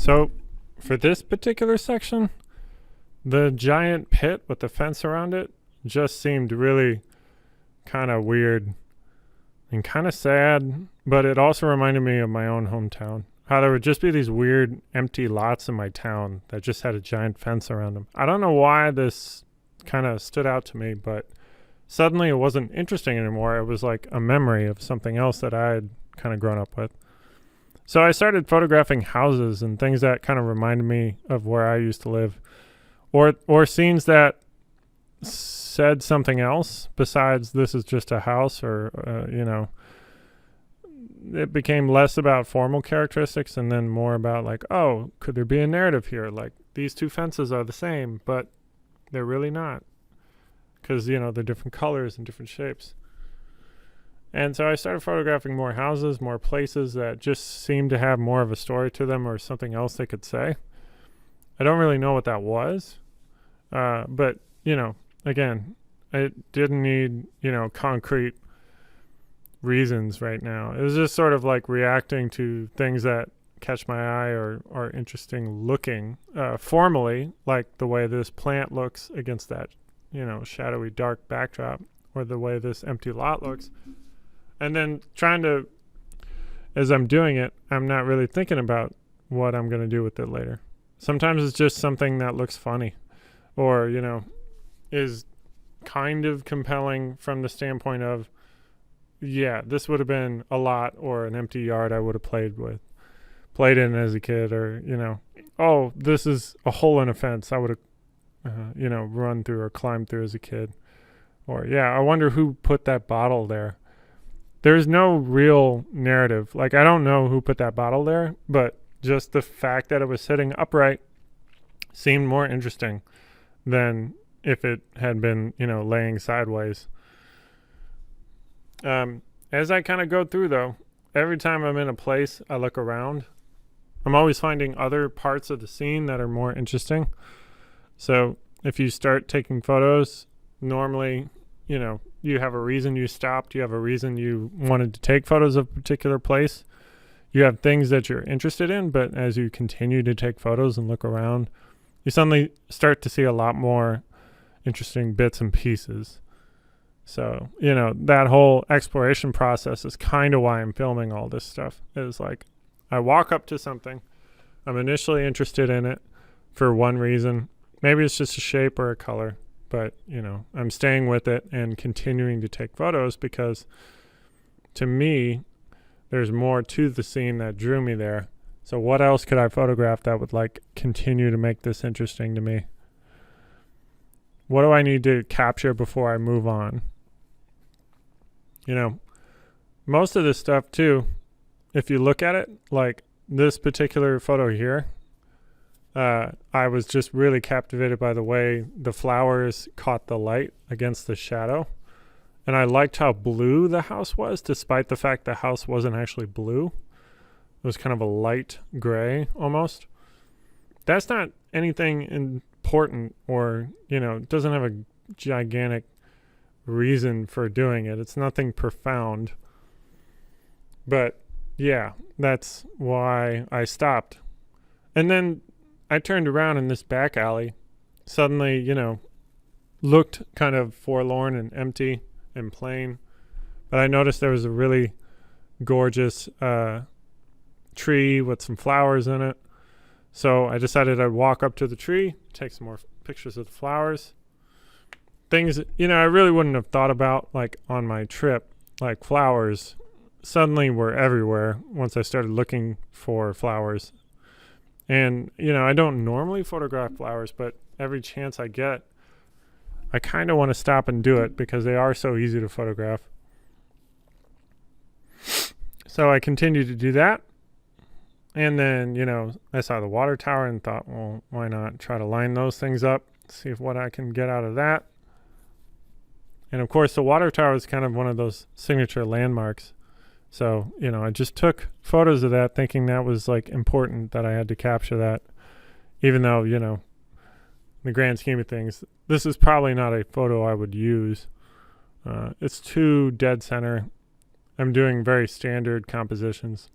So for this particular section, the giant pit with the fence around it just seemed really kind of weird and kind of sad, but it also reminded me of my own hometown. How there would just be these weird empty lots in my town that just had a giant fence around them. I don't know why this kind of stood out to me, but suddenly it wasn't interesting anymore. It was like a memory of something else that I had kind of grown up with. So I started photographing houses and things that kind of reminded me of where I used to live, or scenes that said something else besides this is just a house, or it became less about formal characteristics and then more about like, oh, could there be a narrative here? Like these two fences are the same, but they're really not, because they're different colors and different shapes. And so I started photographing more houses, more places that just seemed to have more of a story to them or something else they could say. I don't really know what that was. But, again, it didn't need, concrete reasons right now. It was just sort of like reacting to things that catch my eye or are interesting looking formally, like the way this plant looks against that, shadowy dark backdrop, or the way this empty lot looks. And then trying to, as I'm doing it, I'm not really thinking about what I'm going to do with it later. Sometimes it's just something that looks funny or, is kind of compelling from the standpoint of, yeah, this would have been a lot or an empty yard I would have played in as a kid, or, oh, this is a hole in a fence I would have, run through or climbed through as a kid. Or, yeah, I wonder who put that bottle there. There's no real narrative. Like, I don't know who put that bottle there, but just the fact that it was sitting upright seemed more interesting than if it had been, laying sideways. As I kind of go through, though, every time I'm in a place, I look around. I'm always finding other parts of the scene that are more interesting. So if you start taking photos, normally, you have a reason you stopped. You have a reason you wanted to take photos of a particular place. You have things that you're interested in, but as you continue to take photos and look around, you suddenly start to see a lot more interesting bits and pieces. So, that whole exploration process is kind of why I'm filming all this stuff. It's like I walk up to something. I'm initially interested in it for one reason. Maybe it's just a shape or a color. But, I'm staying with it and continuing to take photos because to me, there's more to the scene that drew me there. So what else could I photograph that would continue to make this interesting to me? What do I need to capture before I move on? Most of this stuff too, if you look at it, like this particular photo here, I was just really captivated by the way the flowers caught the light against the shadow. And I liked how blue the house was, despite the fact the house wasn't actually blue. It was kind of a light gray almost. That's not anything important or, it doesn't have a gigantic reason for doing it. It's nothing profound. But yeah, that's why I stopped. And then I turned around in this back alley, suddenly, looked kind of forlorn and empty and plain. But I noticed there was a really gorgeous tree with some flowers in it. So I decided I'd walk up to the tree, take some more pictures of the flowers. Things, I really wouldn't have thought about on my trip, like flowers suddenly were everywhere once I started looking for flowers. And, I don't normally photograph flowers, but every chance I get, I kind of want to stop and do it because they are so easy to photograph. So I continued to do that. And then, I saw the water tower and thought, well, why not try to line those things up, see what I can get out of that. And of course, the water tower is kind of one of those signature landmarks. So, I just took photos of that thinking that was important that I had to capture that, even though, in the grand scheme of things, this is probably not a photo I would use. It's too dead center. I'm doing very standard compositions.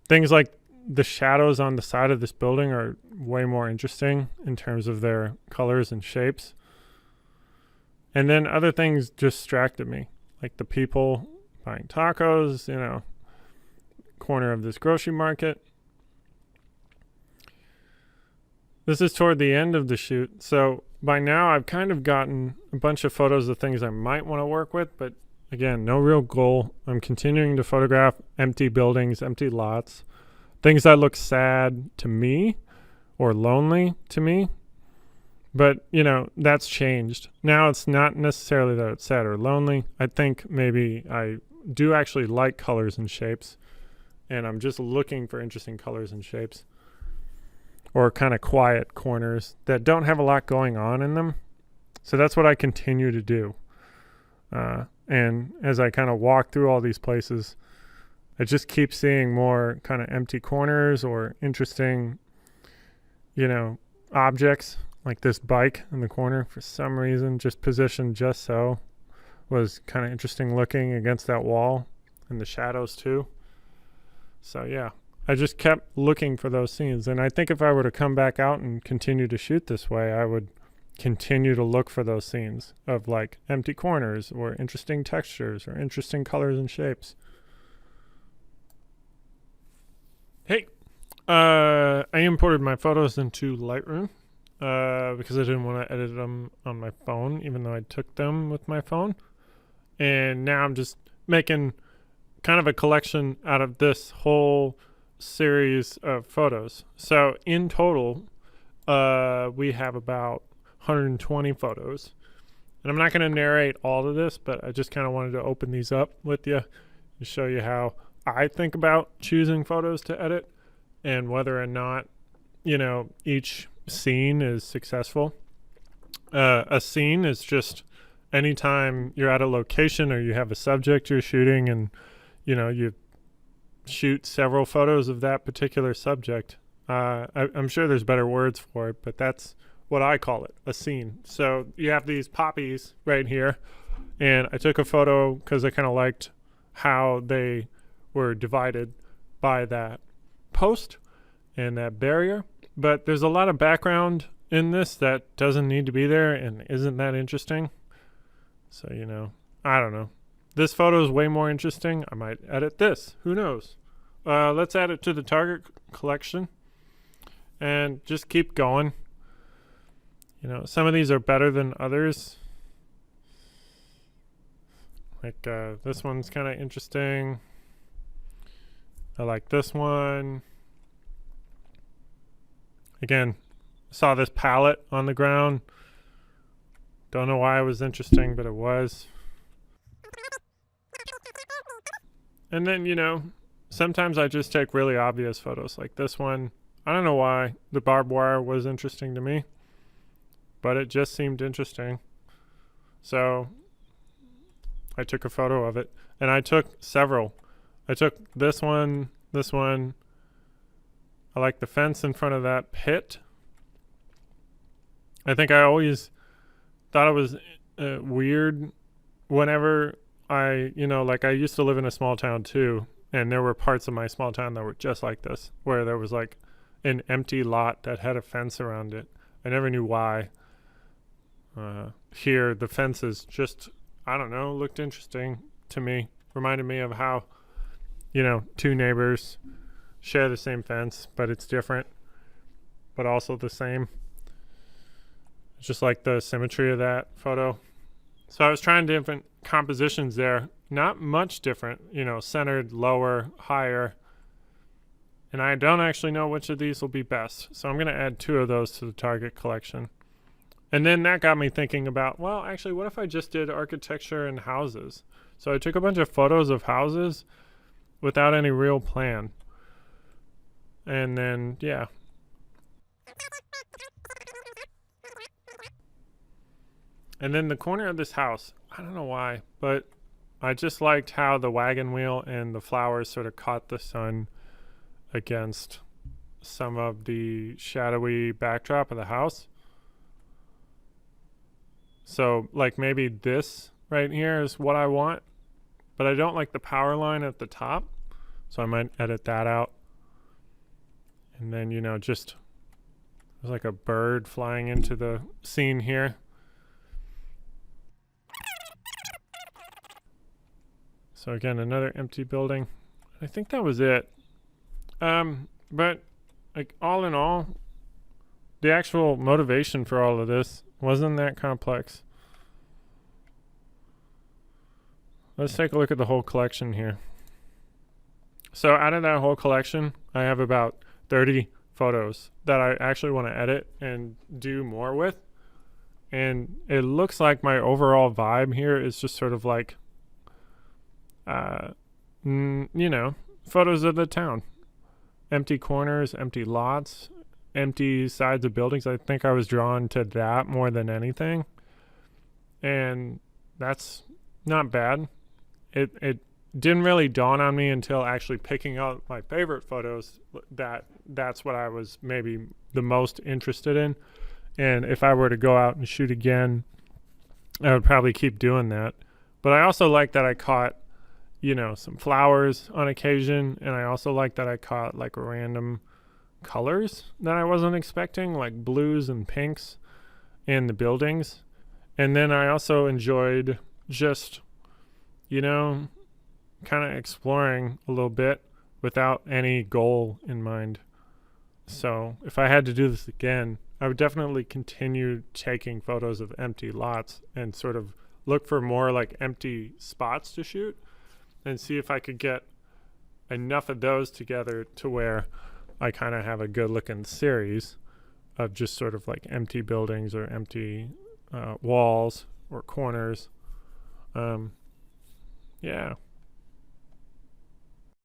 Things like the shadows on the side of this building are way more interesting in terms of their colors and shapes. And then other things distracted me, like the people buying tacos, you know, corner of this grocery market. This is toward the end of the shoot, so by now I've kind of gotten a bunch of photos of things I might want to work with, but again, no real goal. I'm continuing to photograph empty buildings, empty lots, things that look sad to me or lonely to me. But, you know, that's changed. Now it's not necessarily that it's sad or lonely. I think maybe I do actually like colors and shapes, and I'm just looking for interesting colors and shapes, or kind of quiet corners that don't have a lot going on in them. So that's what I continue to do. And as I kind of walk through all these places, I just keep seeing more kind of empty corners or interesting, you know, objects. Like this bike in the corner, for some reason, just positioned just so, was kind of interesting looking against that wall, and the shadows too. So yeah, I just kept looking for those scenes. And I think if I were to come back out and continue to shoot this way, I would continue to look for those scenes of like empty corners or interesting textures or interesting colors and shapes. Hey, I imported my photos into Lightroom because I didn't want to edit them on my phone, even though I took them with my phone. And now I'm just making kind of a collection out of this whole series of photos. So in total, we have about 120 photos. And I'm not going to narrate all of this, but I just kind of wanted to open these up with you to show you how I think about choosing photos to edit and whether or not, you know, each scene is successful. A scene is just anytime you're at a location or you have a subject you're shooting and, you know, you shoot several photos of that particular subject. I'm sure there's better words for it, but that's what I call it, a scene. So you have these poppies right here, and I took a photo because I kind of liked how they were divided by that post and that barrier. But there's a lot of background in this that doesn't need to be there and isn't that interesting. So, you know, I don't know. This photo is way more interesting. I might edit this. Who knows? Let's add it to the target collection and just keep going. You know, some of these are better than others. Like this one's kind of interesting. I like this one. Again, saw this palette on the ground. Don't know why it was interesting, but it was. And then, you know, sometimes I just take really obvious photos like this one. I don't know why the barbed wire was interesting to me, but it just seemed interesting. So I took a photo of it, and I took several. I took this one, this one. I like the fence in front of that pit. I think I always thought it was weird whenever I, you know, like I used to live in a small town too, and there were parts of my small town that were just like this, where there was like an empty lot that had a fence around it. I never knew why. Here, the fences just, I don't know, looked interesting to me. Reminded me of how, you know, two neighbors share the same fence, but it's different, but also the same. Just like the symmetry of that photo. So I was trying different compositions there. Not much different, you know, centered, lower, higher. And I don't actually know which of these will be best. So I'm going to add 2 of those to the target collection. And then that got me thinking about, well, actually, what if I just did architecture and houses? So I took a bunch of photos of houses without any real plan. And then, yeah. And then the corner of this house, I don't know why, but I just liked how the wagon wheel and the flowers sort of caught the sun against some of the shadowy backdrop of the house. So like maybe this right here is what I want, but I don't like the power line at the top, so I might edit that out. And then, just there's like a bird flying into the scene here. So again, another empty building. I think that was it. But like all in all, the actual motivation for all of this wasn't that complex. Let's take a look at the whole collection here. So out of that whole collection, I have about 30 photos that I actually want to edit and do more with. And it looks like my overall vibe here is just sort of like, photos of the town. Empty corners, empty lots, empty sides of buildings. I think I was drawn to that more than anything. And that's not bad. It didn't really dawn on me until actually picking out my favorite photos that's what I was maybe the most interested in. And if I were to go out and shoot again, I would probably keep doing that. But I also like that I caught, some flowers on occasion. And I also like that I caught like random colors that I wasn't expecting, like blues and pinks in the buildings. And then I also enjoyed just, kind of exploring a little bit without any goal in mind. So if I had to do this again, I would definitely continue taking photos of empty lots and sort of look for more like empty spots to shoot and see if I could get enough of those together to where I kind of have a good looking series of just sort of like empty buildings or empty walls or corners. Yeah.